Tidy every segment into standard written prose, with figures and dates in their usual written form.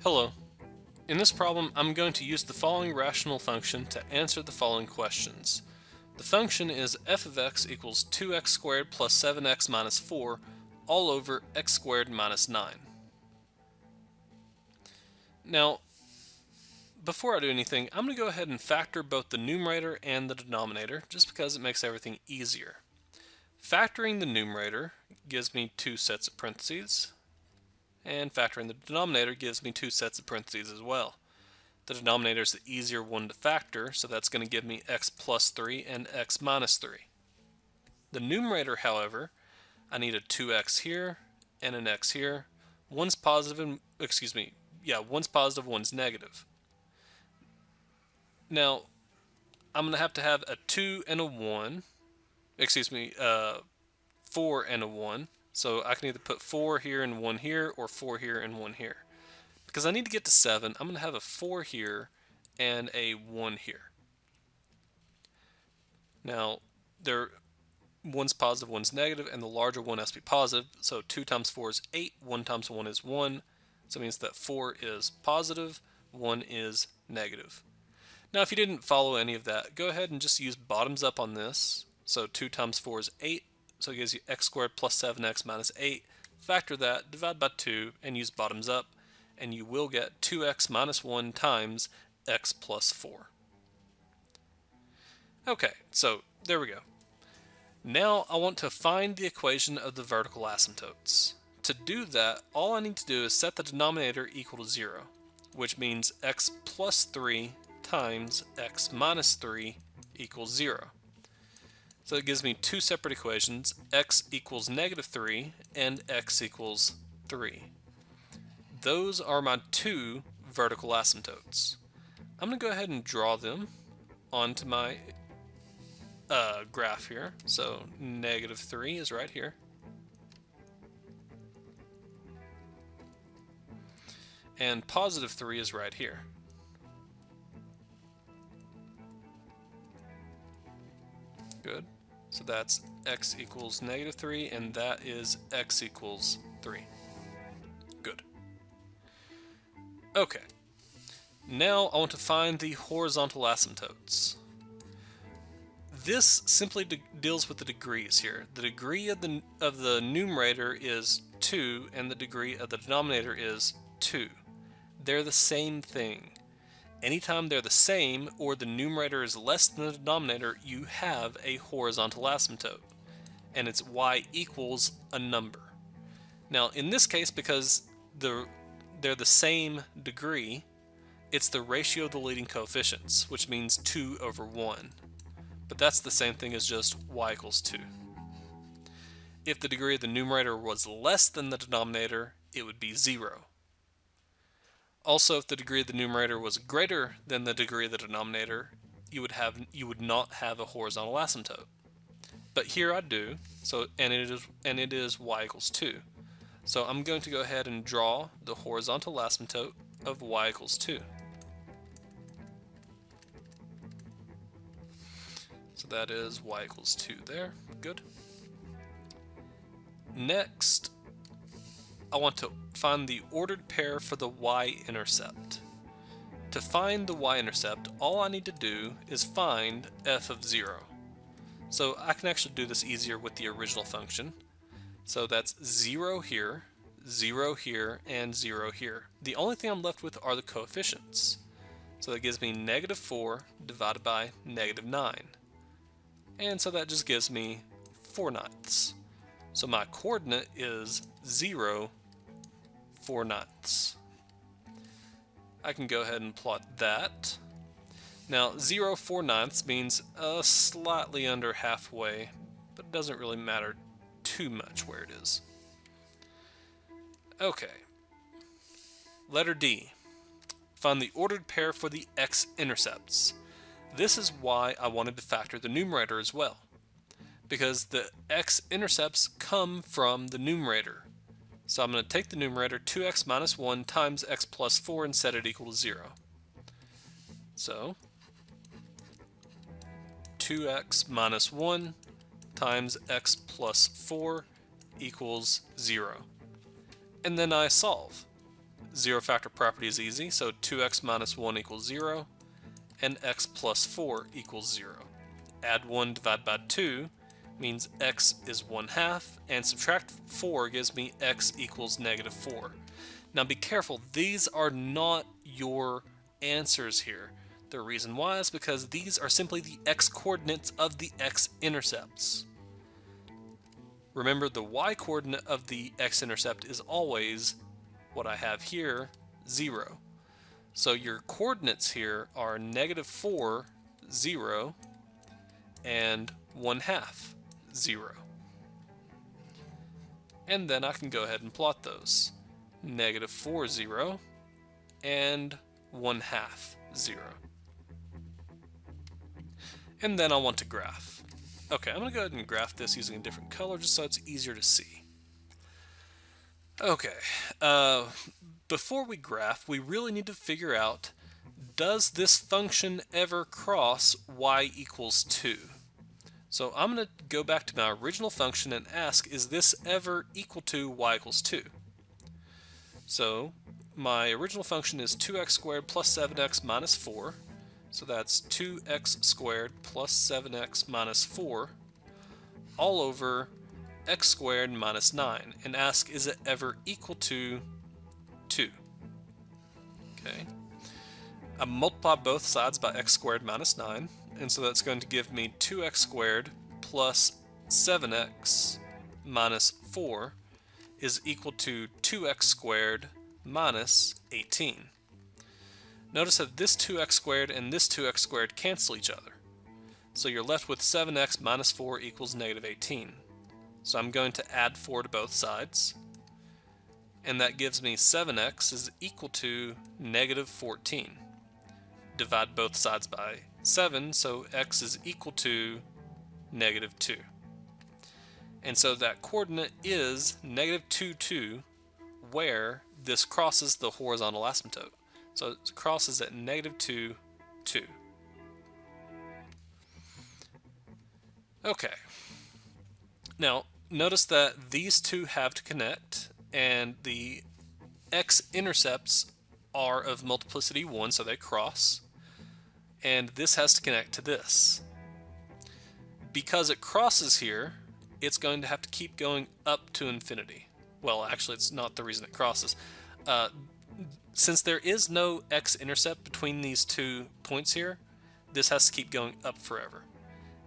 Hello. In this problem, I'm going to use the following rational function to answer the following questions. The function is f of x equals 2x squared plus 7x minus 4 all over x squared minus 9. Now, before I do anything, I'm going to go ahead and factor both the numerator and the denominator just because it makes everything easier. Factoring the numerator gives me two sets of parentheses, and factoring the denominator gives me two sets of parentheses as well. The denominator is the easier one to factor, so that's going to give me x plus 3 and x minus 3. The numerator, however, I need a 2x here and an x here. One's positive and, one's positive, one's negative. Now, I'm going to have a 2 and a 1, 4 and a 1. So I can either put 4 here and 1 here, or 4 here and 1 here. Because I need to get to 7, I'm going to have a 4 here and a 1 here. Now, one's positive, one's negative, and the larger one has to be positive. So 2 times 4 is 8, 1 times 1 is 1. So it means that 4 is positive, 1 is negative. Now, if you didn't follow any of that, go ahead and just use bottoms up on this. So 2 times 4 is 8, so it gives you x squared plus 7x minus 8. Factor that, divide by 2, and use bottoms up, and you will get 2x minus 1 times x plus 4. Okay, so there we go. Now I want to find the equation of the vertical asymptotes. To do that, all I need to do is set the denominator equal to 0, which means x plus 3 times x minus 3 equals 0. So it gives me two separate equations, x equals negative 3 and x equals 3. Those are my two vertical asymptotes. I'm going to go ahead and draw them onto my graph here. So negative 3 is right here. And positive 3 is right here. Good. So that's x equals negative 3, and that is x equals 3. Good. Okay. Now I want to find the horizontal asymptotes. This simply deals with the degrees here. The degree of the numerator is 2, and the degree of the denominator is 2. They're the same thing. Anytime they're the same, or the numerator is less than the denominator, you have a horizontal asymptote, and it's y equals a number. Now, in this case, because they're the same degree, it's the ratio of the leading coefficients, which means 2 over 1. But that's the same thing as just y equals 2. If the degree of the numerator was less than the denominator, it would be 0. Also, if the degree of the numerator was greater than the degree of the denominator, you would not have a horizontal asymptote. But here I do, and it is y equals 2. So I'm going to go ahead and draw the horizontal asymptote of y equals 2. So that is y equals 2 there. Good. Next, I want to find the ordered pair for the y-intercept. To find the y-intercept, all I need to do is find f of 0. So I can actually do this easier with the original function. So that's 0 here, 0 here, and 0 here. The only thing I'm left with are the coefficients. So that gives me negative 4 divided by negative 9. And so that just gives me 4/9. So my coordinate is 0, 4/9. I can go ahead and plot that. Now 0, 4/9 means slightly under halfway, but it doesn't really matter too much where it is. Okay. Letter D. Find the ordered pair for the x-intercepts. This is why I wanted to factor the numerator as well, because the x-intercepts come from the numerator. So I'm going to take the numerator 2x minus 1 times x plus 4 and set it equal to 0. So 2x minus 1 times x plus 4 equals 0. And then I solve. zero factor property is easy, so 2x minus 1 equals 0, and x plus 4 equals 0. Add 1 divided by 2 means x is 1/2, and subtract 4 gives me x equals -4. Now be careful, these are not your answers here. The reason why is because these are simply the x-coordinates of the x-intercepts. Remember, the y-coordinate of the x-intercept is always what I have here, 0. So your coordinates here are -4, 0, and 1/2, 0. And then I can go ahead and plot those. -4, 0, and 1/2, 0. And then I want to graph. Okay, I'm going to go ahead and graph this using a different color just so it's easier to see. Okay, before we graph, we really need to figure out, does this function ever cross y equals 2? So I'm going to go back to my original function and ask, is this ever equal to y equals 2? So my original function is 2x squared plus 7x minus 4. So that's 2x squared plus 7x minus 4 all over x squared minus 9, and ask, is it ever equal to 2? Okay. I multiply both sides by x squared minus 9, and so that's going to give me 2x squared plus 7x minus 4 is equal to 2x squared minus 18. Notice that this 2x squared and this 2x squared cancel each other. So you're left with 7x minus 4 equals -18. So I'm going to add 4 to both sides. And that gives me 7x is equal to -14. Divide both sides by 7, so x is equal to -2. And so that coordinate is -2, 2, where this crosses the horizontal asymptote. So it crosses at -2, 2. Okay. Now, notice that these two have to connect, and the x-intercepts are of multiplicity 1, so they cross. And this has to connect to this. Because it crosses here, it's going to have to keep going up to infinity. Well, actually, it's not the reason it crosses. Since there is no x-intercept between these 2 points here, this has to keep going up forever.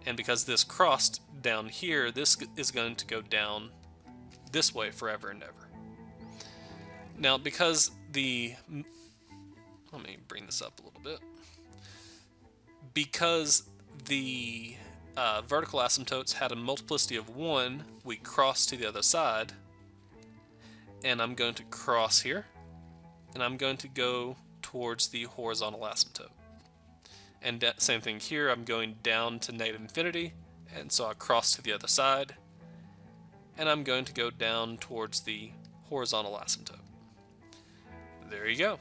And because this crossed down here, this is going to go down this way forever and ever. Now, because let me bring this up a little bit. Because the vertical asymptotes had a multiplicity of 1, we cross to the other side, and I'm going to cross here, and I'm going to go towards the horizontal asymptote. And same thing here, I'm going down to -infinity, and so I cross to the other side, and I'm going to go down towards the horizontal asymptote. There you go.